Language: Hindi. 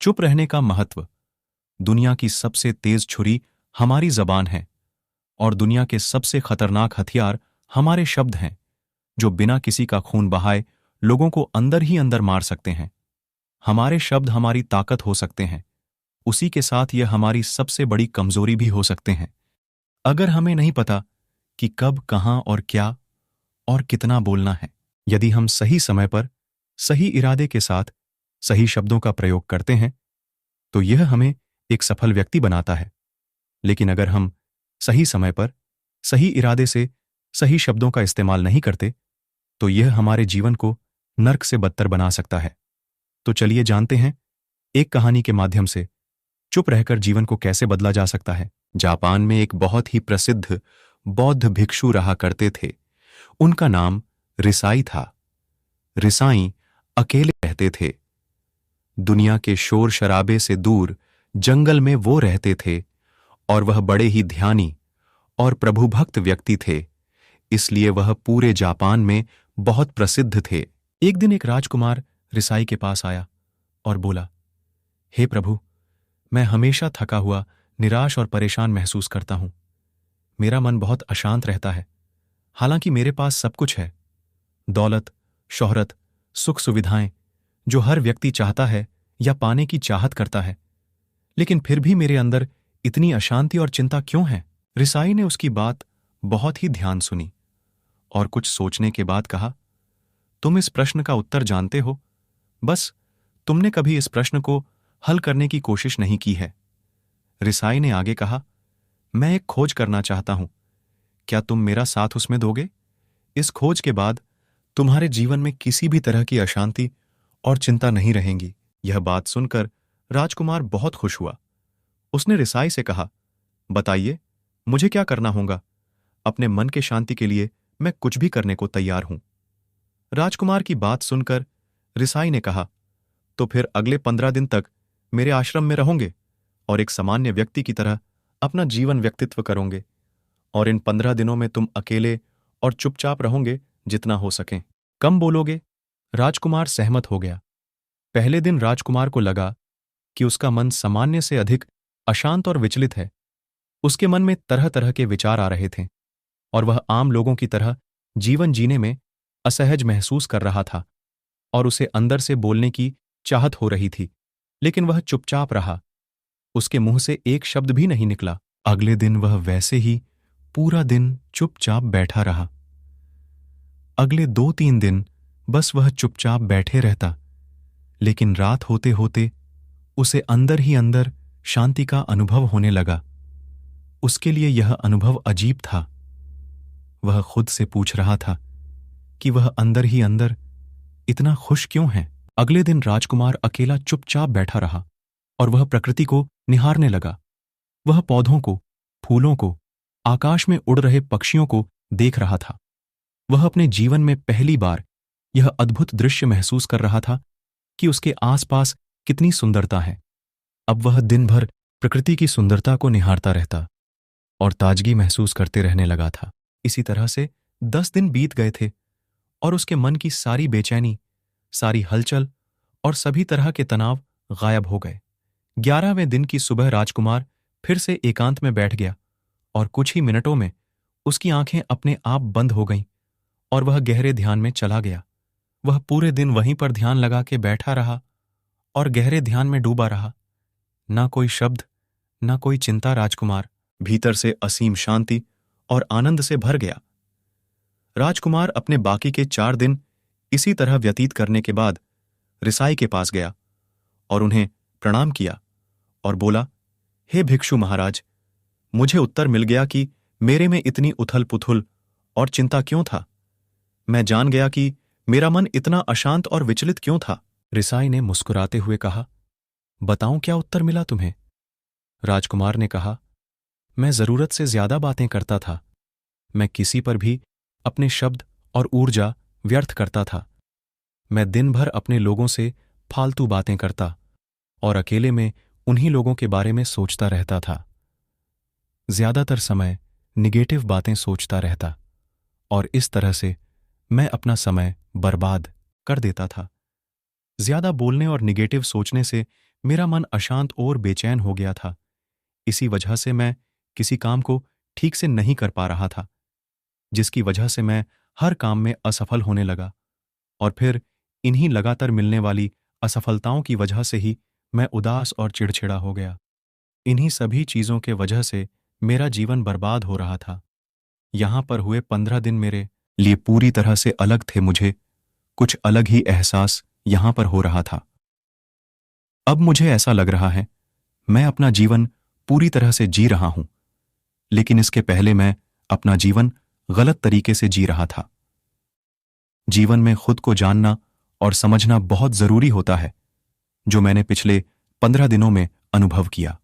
चुप रहने का महत्व। दुनिया की सबसे तेज छुरी हमारी जबान है और दुनिया के सबसे खतरनाक हथियार हमारे शब्द हैं, जो बिना किसी का खून बहाए लोगों को अंदर ही अंदर मार सकते हैं। हमारे शब्द हमारी ताकत हो सकते हैं, उसी के साथ यह हमारी सबसे बड़ी कमजोरी भी हो सकते हैं। अगर हमें नहीं पता कि कब, कहां और क्या और कितना बोलना है, यदि हम सही समय पर सही इरादे के साथ सही शब्दों का प्रयोग करते हैं तो यह हमें एक सफल व्यक्ति बनाता है। लेकिन अगर हम सही समय पर सही इरादे से सही शब्दों का इस्तेमाल नहीं करते तो यह हमारे जीवन को नर्क से बदतर बना सकता है। तो चलिए जानते हैं एक कहानी के माध्यम से चुप रहकर जीवन को कैसे बदला जा सकता है। जापान में एक बहुत ही प्रसिद्ध बौद्ध भिक्षु रहा करते थे। उनका नाम रिसाई था। रिसाई अकेले रहते थे। दुनिया के शोर शराबे से दूर जंगल में वो रहते थे और वह बड़े ही ध्यानी और प्रभुभक्त व्यक्ति थे, इसलिए वह पूरे जापान में बहुत प्रसिद्ध थे। एक दिन एक राजकुमार रिसाई के पास आया और बोला, हे प्रभु, मैं हमेशा थका हुआ, निराश और परेशान महसूस करता हूं। मेरा मन बहुत अशांत रहता है। हालांकि मेरे पास सब कुछ है, दौलत, शोहरत, सुख सुविधाएं, जो हर व्यक्ति चाहता है या पाने की चाहत करता है, लेकिन फिर भी मेरे अंदर इतनी अशांति और चिंता क्यों है? रिसाई ने उसकी बात बहुत ही ध्यान सुनी और कुछ सोचने के बाद कहा, तुम इस प्रश्न का उत्तर जानते हो, बस तुमने कभी इस प्रश्न को हल करने की कोशिश नहीं की है। रिसाई ने आगे कहा, मैं एक खोज करना चाहता हूं, क्या तुम मेरा साथ उसमें दोगे? इस खोज के बाद तुम्हारे जीवन में किसी भी तरह की अशांति और चिंता नहीं रहेंगी। यह बात सुनकर राजकुमार बहुत खुश हुआ। उसने रिसाई से कहा, बताइए, मुझे क्या करना होगा? अपने मन के शांति के लिए मैं कुछ भी करने को तैयार हूं। राजकुमार की बात सुनकर रिसाई ने कहा, तो फिर अगले 15 दिन तक मेरे आश्रम में रहोगे और एक सामान्य व्यक्ति की तरह अपना जीवन व्यक्तित्व करोगे, और इन 15 दिनों में तुम अकेले और चुपचाप रहोगे जितना हो सके, कम बोलोगे। राजकुमार सहमत हो गया। पहले दिन राजकुमार को लगा कि उसका मन सामान्य से अधिक अशांत और विचलित है। उसके मन में तरह तरह के विचार आ रहे थे और वह आम लोगों की तरह जीवन जीने में असहज महसूस कर रहा था और उसे अंदर से बोलने की चाहत हो रही थी, लेकिन वह चुपचाप रहा। उसके मुंह से एक शब्द भी नहीं निकला। अगले दिन वह वैसे ही पूरा दिन चुपचाप बैठा रहा। अगले 2-3 दिन बस वह चुपचाप बैठे रहता, लेकिन रात होते होते उसे अंदर ही अंदर शांति का अनुभव होने लगा। उसके लिए यह अनुभव अजीब था। वह खुद से पूछ रहा था कि वह अंदर ही अंदर इतना खुश क्यों है। अगले दिन राजकुमार अकेला चुपचाप बैठा रहा और वह प्रकृति को निहारने लगा। वह पौधों को, फूलों को, आकाश में उड़ रहे पक्षियों को देख रहा था। वह अपने जीवन में पहली बार यह अद्भुत दृश्य महसूस कर रहा था कि उसके आसपास कितनी सुंदरता है। अब वह दिन भर प्रकृति की सुंदरता को निहारता रहता और ताजगी महसूस करते रहने लगा था। इसी तरह से 10 दिन बीत गए थे और उसके मन की सारी बेचैनी, सारी हलचल और सभी तरह के तनाव गायब हो गए। 11वें दिन की सुबह राजकुमार फिर से एकांत में बैठ गया और कुछ ही मिनटों में उसकी आंखें अपने आप बंद हो गईं और वह गहरे ध्यान में चला गया। वह पूरे दिन वहीं पर ध्यान लगा के बैठा रहा और गहरे ध्यान में डूबा रहा। ना कोई शब्द, ना कोई चिंता। राजकुमार भीतर से असीम शांति और आनंद से भर गया। राजकुमार अपने बाकी के 4 दिन इसी तरह व्यतीत करने के बाद रिसाई के पास गया और उन्हें प्रणाम किया और बोला, हे भिक्षु महाराज, मुझे उत्तर मिल गया कि मेरे में इतनी उथल पुथल और चिंता क्यों था। मैं जान गया कि मेरा मन इतना अशांत और विचलित क्यों था। रिसाई ने मुस्कुराते हुए कहा, बताऊं क्या उत्तर मिला तुम्हें? राजकुमार ने कहा, मैं जरूरत से ज्यादा बातें करता था। मैं किसी पर भी अपने शब्द और ऊर्जा व्यर्थ करता था। मैं दिन भर अपने लोगों से फालतू बातें करता और अकेले में उन्हीं लोगों के बारे में सोचता रहता था। ज्यादातर समय निगेटिव बातें सोचता रहता और इस तरह से मैं अपना समय बर्बाद कर देता था। ज्यादा बोलने और निगेटिव सोचने से मेरा मन अशांत और बेचैन हो गया था। इसी वजह से मैं किसी काम को ठीक से नहीं कर पा रहा था, जिसकी वजह से मैं हर काम में असफल होने लगा। और फिर इन्हीं लगातार मिलने वाली असफलताओं की वजह से ही मैं उदास और चिड़चिड़ा हो गया। इन्हीं सभी चीज़ों के वजह से मेरा जीवन बर्बाद हो रहा था। यहाँ पर हुए 15 दिन मेरे लिए पूरी तरह से अलग थे। मुझे कुछ अलग ही एहसास यहाँ पर हो रहा था। अब मुझे ऐसा लग रहा है मैं अपना जीवन पूरी तरह से जी रहा हूं, लेकिन इसके पहले मैं अपना जीवन गलत तरीके से जी रहा था। जीवन में खुद को जानना और समझना बहुत जरूरी होता है, जो मैंने पिछले 15 दिनों में अनुभव किया।